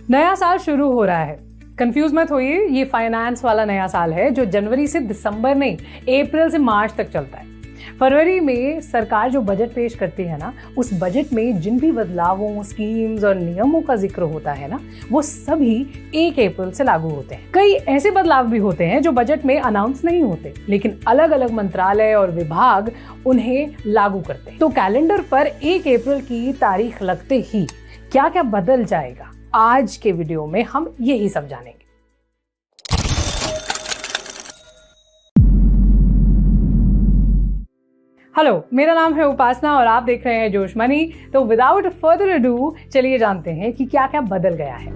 नया साल शुरू हो रहा है, कंफ्यूज मत होइए, ये फाइनेंस वाला नया साल है जो जनवरी से दिसंबर नहीं, अप्रैल से मार्च तक चलता है। फरवरी में सरकार जो बजट पेश करती है ना, उस बजट में जिन भी बदलावों, स्कीम्स और नियमों का जिक्र होता है ना, वो सभी 1 अप्रैल से लागू होते हैं। कई ऐसे बदलाव भी होते हैं जो बजट में अनाउंस नहीं होते, लेकिन अलग अलग मंत्रालय और विभाग उन्हें लागू करते हैं। तो कैलेंडर पर 1 अप्रैल की तारीख लगते ही क्या क्या बदल जाएगा, आज के वीडियो में हम यही सब जानेंगे। हेलो, मेरा नाम है उपासना और आप देख रहे हैं जोश मनी। तो विदाउट फर्दर अडू चलिए जानते हैं कि क्या क्या बदल गया है।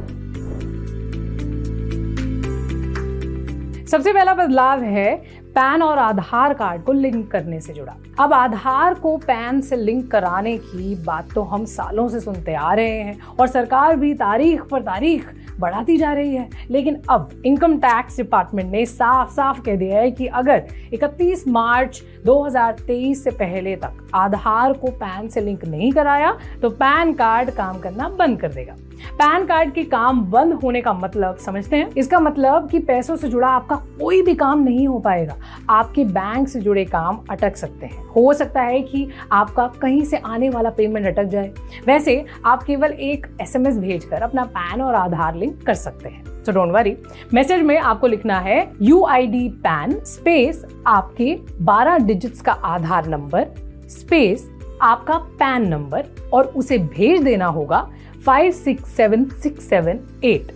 सबसे पहला बदलाव है पैन और आधार कार्ड को लिंक करने से जुड़ा। अब आधार को पैन से लिंक कराने की बात तो हम सालों से सुनते आ रहे हैं और सरकार भी तारीख पर तारीख बढ़ाती जा रही है, लेकिन अब इनकम टैक्स डिपार्टमेंट ने साफ साफ कह दिया है कि अगर 31 मार्च 2023 से पहले तक आधार को पैन से लिंक नहीं कराया तो पैन कार्ड काम करना बंद कर देगा। पैन कार्ड के काम बंद होने का मतलब समझते हैं? इसका मतलब कि पैसों से जुड़ा आपका कोई भी काम नहीं हो पाएगा। आपके बैंक से जुड़े काम अटक सकते हैं। हो सकता है कि आपका कहीं से आने वाला पेमेंट अटक जाए। वैसे आप केवल एक SMS भेजकर अपना पैन और आधार लिंक कर सकते हैं। तो डोंट वरी, मैसेज में आपको लिखना है UID पैन स्पेस आपके 12 डिजिट्स का आधार नंबर स्पेस आपका पैन नंबर और उसे भेज देना होगा 567678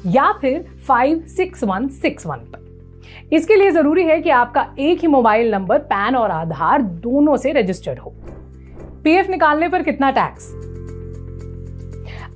या फिर 56161 पर। इसके लिए जरूरी है कि आपका एक ही मोबाइल नंबर पैन और आधार दोनों से रजिस्टर्ड हो। PF निकालने पर कितना टैक्स?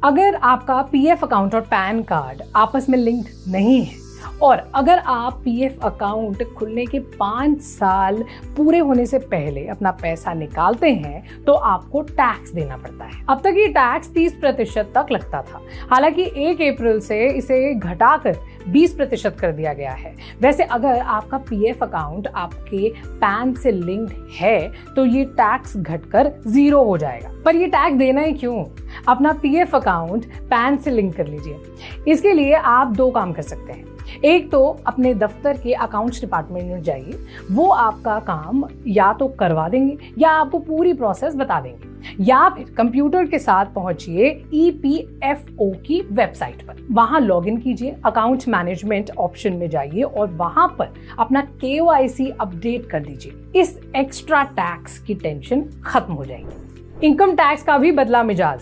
अगर आपका PF अकाउंट और पैन कार्ड आपस में लिंक्ड नहीं है और अगर आप PF अकाउंट खुलने के 5 साल पूरे होने से पहले अपना पैसा निकालते हैं तो आपको टैक्स देना पड़ता है। अब तक ये टैक्स 30% तक लगता था, हालांकि 1 अप्रैल से इसे घटाकर 20% कर दिया गया है। वैसे अगर आपका PF अकाउंट आपके पैन से लिंक्ड है तो ये टैक्स घटकर 0 हो जाएगा। पर ये टैक्स देना ही क्यों? अपना PF अकाउंट पैन से लिंक कर लीजिए। इसके लिए आप 2 काम कर सकते हैं। एक तो अपने दफ्तर के अकाउंट्स डिपार्टमेंट में जाइए, वो आपका काम या तो करवा देंगे या आपको पूरी प्रोसेस बता देंगे, या फिर कंप्यूटर के साथ पहुंचिए EPFO की वेबसाइट पर। वहां लॉगिन कीजिए, अकाउंट मैनेजमेंट ऑप्शन में जाइए और वहां पर अपना KYC अपडेट कर दीजिए। इस एक्स्ट्रा टैक्स की टेंशन खत्म हो जाएगी। इनकम टैक्स का भी बदला मिजाज।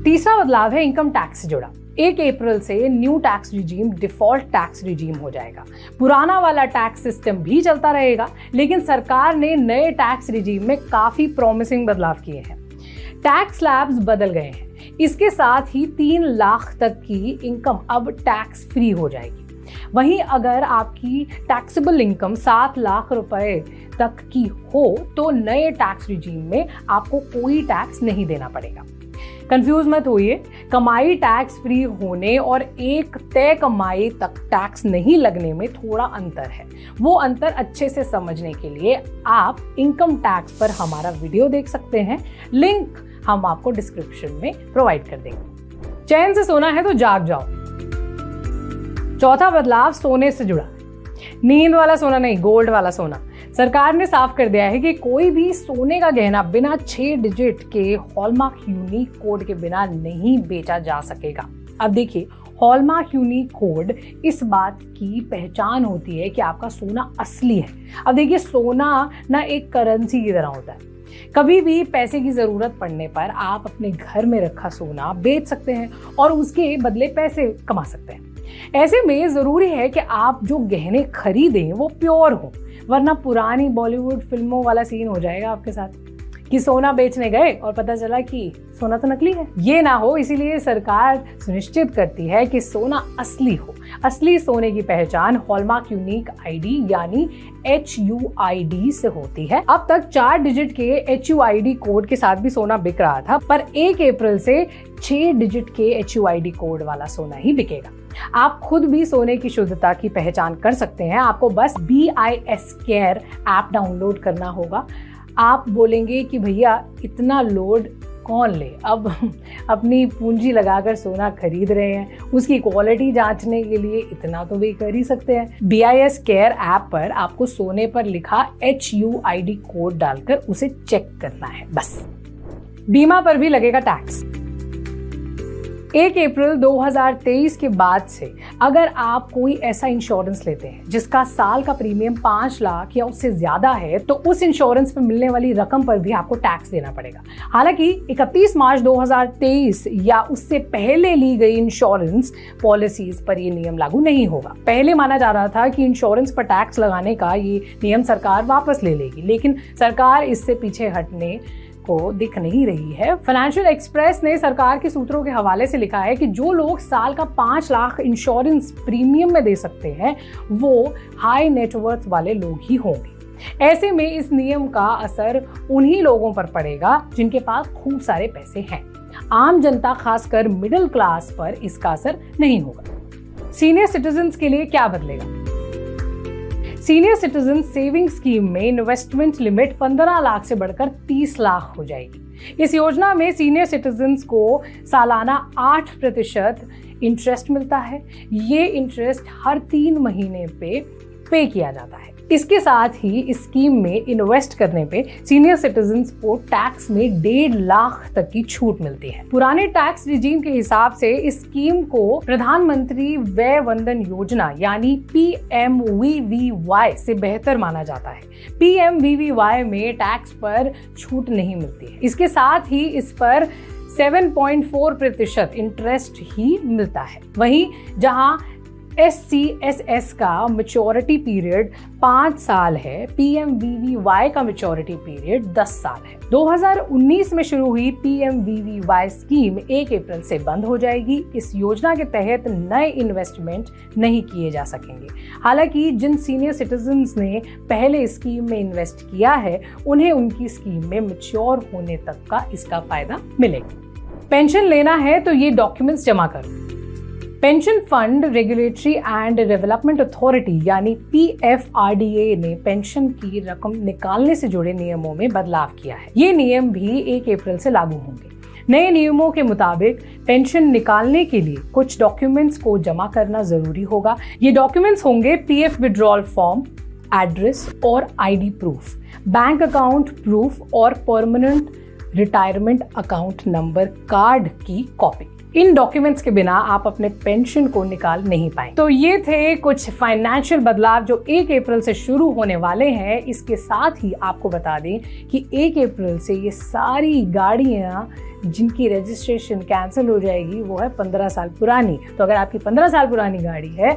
तीसरा बदलाव है इनकम टैक्स से जुड़ा। 1 अप्रैल से new tax regime default tax regime हो जाएगा। पुराना वाला टैक्स सिस्टम भी चलता रहेगा, लेकिन सरकार ने नए टैक्स रिजीम में काफी प्रॉमिसिंग बदलाव किए हैं। टैक्स स्लैब्स बदल गए हैं। इसके साथ ही 3 लाख तक की इनकम अब टैक्स फ्री हो जाएगी। वहीं अगर आपकी टैक्सेबल इनकम 7 लाख रुपए तक की हो तो नए टैक्स रिजीम में आपको कोई टैक्स नहीं देना पड़ेगा। कंफ्यूज मत होइए, कमाई टैक्स फ्री होने और एक तय कमाई तक टैक्स नहीं लगने में थोड़ा अंतर है। वो अंतर अच्छे से समझने के लिए आप इनकम टैक्स पर हमारा वीडियो देख सकते हैं, लिंक हम आपको डिस्क्रिप्शन में प्रोवाइड कर देंगे। चैन से सोना है तो जाग जाओ। चौथा बदलाव सोने से जुड़ा। नींद वाला सोना नहीं, गोल्ड वाला सोना। सरकार ने साफ कर दिया है कि कोई भी सोने का गहना बिना 6 डिजिट के हॉलमार्क यूनिक कोड के बिना नहीं बेचा जा सकेगा। अब देखिए, हॉलमार्क यूनिक कोड इस बात की पहचान होती है कि आपका सोना असली है। अब देखिए, सोना ना एक करेंसी की तरह होता है। कभी भी पैसे की जरूरत पड़ने पर आप अपने घर में रखा सोना बेच सकते हैं और उसके बदले पैसे कमा सकते हैं। ऐसे में जरूरी है कि आप जो गहने खरीदें वो प्योर हो, वरना पुरानी बॉलीवुड फिल्मों वाला सीन हो जाएगा आपके साथ कि सोना बेचने गए और पता चला कि सोना तो नकली है। ये ना हो, इसीलिए सरकार सुनिश्चित करती है कि सोना असली हो। असली सोने की पहचान हॉलमार्क यूनिक ID यानी HUID से होती है। अब तक 4 डिजिट के HUID कोड के साथ भी सोना बिक रहा था, पर 1 अप्रैल से 6 डिजिट के HUID कोड वाला सोना ही बिकेगा। आप खुद भी सोने की शुद्धता की पहचान कर सकते हैं। आपको बस BIS Care ऐप डाउनलोड करना होगा। आप बोलेंगे कि भैया इतना लोड कौन ले। अब अपनी पूंजी लगाकर सोना खरीद रहे हैं, उसकी क्वालिटी जांचने के लिए इतना तो वे कर ही सकते हैं। BIS केयर ऐप पर आपको सोने पर लिखा HUID कोड डालकर उसे चेक करना है बस। बीमा पर भी लगेगा टैक्स। 1 अप्रैल 2023 के बाद से अगर आप कोई ऐसा इंश्योरेंस लेते हैं जिसका साल का प्रीमियम 5 लाख या उससे ज्यादा है, तो उस इंश्योरेंस पर मिलने वाली रकम पर भी आपको टैक्स देना पड़ेगा। हालांकि 31 मार्च 2023 या उससे पहले ली गई इंश्योरेंस पॉलिसीज पर यह नियम लागू नहीं होगा। पहले माना जा रहा था कि इंश्योरेंस पर टैक्स लगाने का ये नियम सरकार वापस ले लेगी, लेकिन सरकार इससे पीछे हटने को दिख नहीं रही है। फाइनेंशियल एक्सप्रेस ने सरकार के सूत्रों के हवाले से लिखा है कि जो लोग साल का 5 लाख इंश्योरेंस प्रीमियम में दे सकते हैं वो हाई नेटवर्थ वाले लोग ही होंगे। ऐसे में इस नियम का असर उन्हीं लोगों पर पड़ेगा जिनके पास खूब सारे पैसे हैं। आम जनता, खासकर मिडिल क्लास पर इसका असर नहीं होगा। सीनियर सिटीजन्स के लिए क्या बदलेगा? सीनियर सिटीजन सेविंग स्कीम में इन्वेस्टमेंट लिमिट 15 लाख से बढ़कर 30 लाख हो जाएगी। इस योजना में सीनियर सिटीजन्स को सालाना 8% इंटरेस्ट मिलता है। ये इंटरेस्ट हर 3 महीने पे किया जाता है। इसके साथ ही इस स्कीम में इन्वेस्ट करने पे सीनियर सिटीजन्स को टैक्स में 1.5 लाख तक की छूट मिलती है। पुराने टैक्स रिजीम के हिसाब से इस स्कीम को प्रधानमंत्री वय वंदन योजना यानी PMVVY से बेहतर माना जाता है। PMVVY में टैक्स पर छूट नहीं मिलती है। इसके साथ ही इस पर 7.4% इंटरेस्ट ही मिलता है। वहीं जहां SCSS का मैच्योरिटी पीरियड 5 साल है, PMVVY का मैच्योरिटी पीरियड 10 साल है। 2019 में शुरू हुई PMVVY स्कीम 1 अप्रैल से बंद हो जाएगी। इस योजना के तहत नए इन्वेस्टमेंट नहीं किए जा सकेंगे। हालांकि जिन सीनियर सिटीजन्स ने पहले स्कीम में इन्वेस्ट किया है उन्हें उनकी स्कीम में मैच्योर होने तक का इसका फायदा मिलेगा। पेंशन लेना है तो ये डॉक्यूमेंट्स जमा करो। Pension fund regulatory and development authority यानी PFRDA ने पेंशन की रकम निकालने से जुड़े नियमों में बदलाव किया है। ये नियम भी 1 अप्रैल से लागू होंगे। नए नियमों के मुताबिक पेंशन निकालने के लिए कुछ डॉक्यूमेंट्स को जमा करना जरूरी होगा। ये डॉक्यूमेंट्स होंगे PF विड्रॉल फॉर्म, एड्रेस और ID proof, bank account proof और permanent retirement account number card की कॉपी। इन डॉक्यूमेंट्स के बिना आप अपने पेंशन को निकाल नहीं पाएंगे। तो ये थे कुछ फाइनेंशियल बदलाव जो 1 अप्रैल से शुरू होने वाले हैं। इसके साथ ही आपको बता दें कि 1 अप्रैल से ये सारी गाड़ियां जिनकी रजिस्ट्रेशन कैंसिल हो जाएगी वो है 15 साल पुरानी। तो अगर आपकी 15 साल पुरानी गाड़ी है,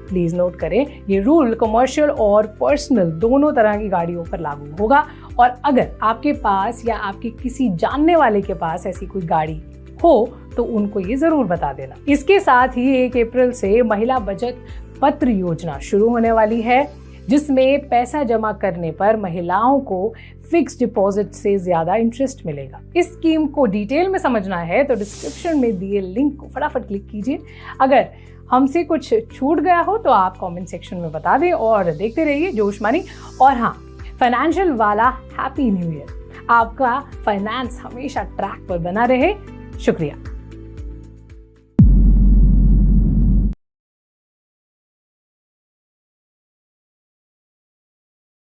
प्लीज नोट करें, ये रूल कमर्शियल और पर्सनल दोनों तरह की गाड़ियों पर लागू होगा। और अगर आपके पास या आपके किसी जानने वाले के पास ऐसी कोई गाड़ी हो तो उनको ये जरूर बता देना। इसके साथ ही 1 अप्रैल से महिला बचत पत्र योजना शुरू होने वाली है, जिसमें पैसा जमा करने पर महिलाओं को फिक्स डिपॉजिट से ज्यादा इंटरेस्ट मिलेगा। इस स्कीम को डिटेल में समझना है तो डिस्क्रिप्शन में दिए लिंक को फटाफट क्लिक कीजिए। अगर हमसे कुछ छूट गया हो तो आप कमेंट सेक्शन में बता दें और देखते रहिए जोश मनी। और हाँ, फाइनेंशियल वाला हैप्पी न्यू ईयर। आपका फाइनेंस हमेशा ट्रैक पर बना रहे। शुक्रिया।